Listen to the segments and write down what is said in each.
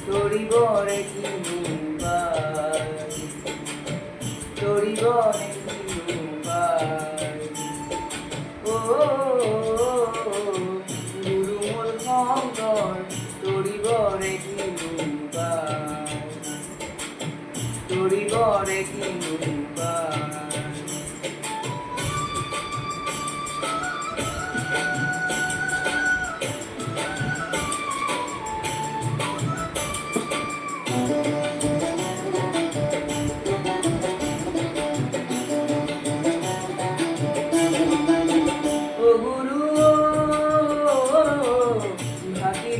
তৰিবৰে কিনুবাই তৰিবৰে কিনুবাই ও গুৰুমূল শঙ্কৰ তৰিবৰে কিনুবাই তৰিবৰে কিনুবাই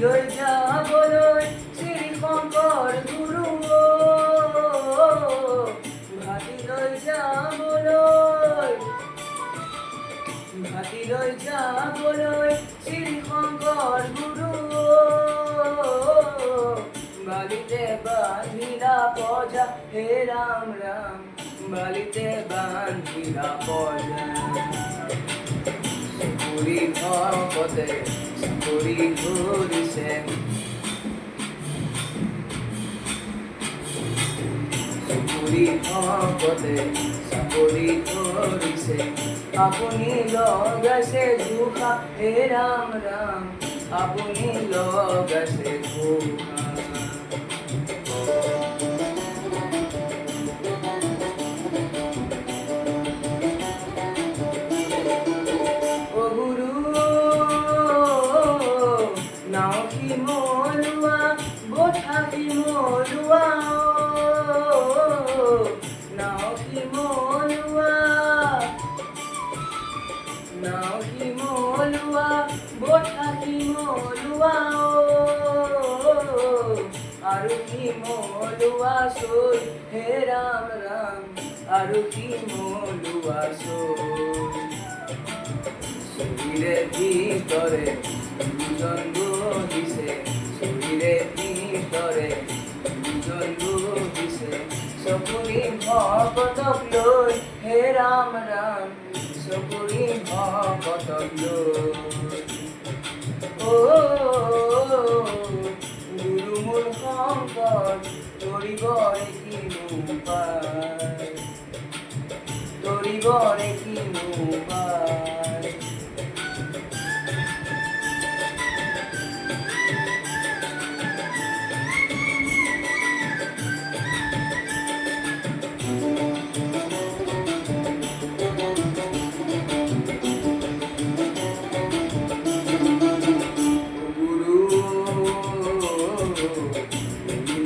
লই যাবলৈ শ্ৰী শঙ্কৰ গুৰু ভাতি লৈ যাবলৈ শ্ৰী শঙ্কৰ গুৰু বালিতে বান্ধিলা পজা হে রাম রাম বালিতে বান্ধিলা পজা পুরী ভকতে পুরী ধরিছে পুরী ভকতে পুরী ধরিছে আপনি লগাইছে ধোখা হে রাম রাম আপনি লগাইছে ধোখা থাকি মলুয়া নাও কি মলুয়া থাকি মলুয়া আৰু কি মলুয়া সই হে ৰাম ৰাম আৰু কি মলুয়া শরীরে ভিতরে দুজন বহিছে শরীরে ভিতরে দুজন বহিছে সপুরি ভকতক লৈ হে রাম রাম সপুরি ভকতক লৈ ও গুরুমূল শঙ্কৰ তৰিবৰে কিনুবাই তৰিবৰে কিনুবাই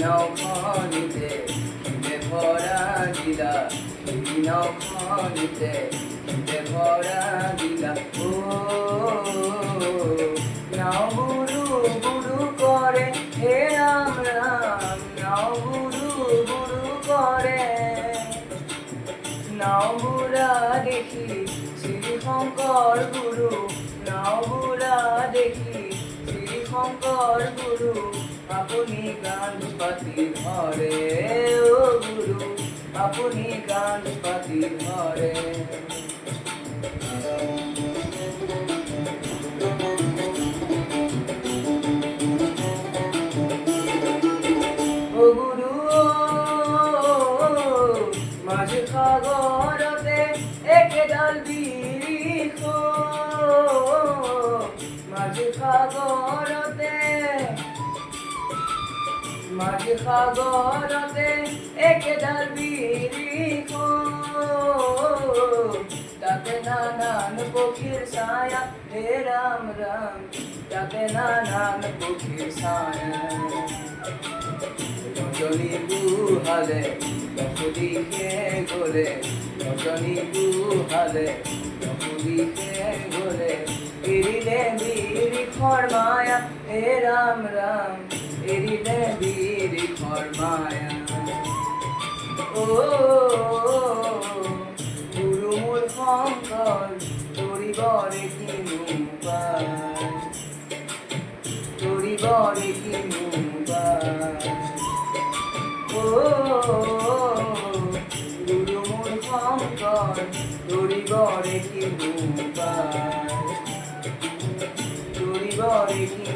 নাওখনিতে ভরা দিলা নাওখনিতে ভরা দিলা ও নাও গুরু গুরু করে হে রাম রাম নাও গুরু গুরু করে নাও বুড়া দেখি শ্রী শঙ্কৰ গুৰু নাও বুড়া দেখি শ্ৰী শঙ্কৰ গুরু আপনি গান পাতি ধরে ও গুরু আপনি গান পাতি ধরে ও গুরু মাঝ সাগরতে একেডাল বৃক্ষ মাঝ সাগরতে একেডাল বৃক্ষ তাতে নানান পক্ষীর ছায়া হে রাম রাম তাতে নানান পক্ষীর ছায়া রজনী গুহালে দিকে গলে রজনী গুহালে দিকে গলে ফিরিলে বৃক্ষর মায়া হে রাম রাম এরিলে বীর ফরমায়া ও গুরু মোর শঙ্কর তরিবরে কিনু পায় তরিবরে কিনু পায় ও গুরু মোর শঙ্কর তরিবরে কিনু পায় তরিবরে কিনু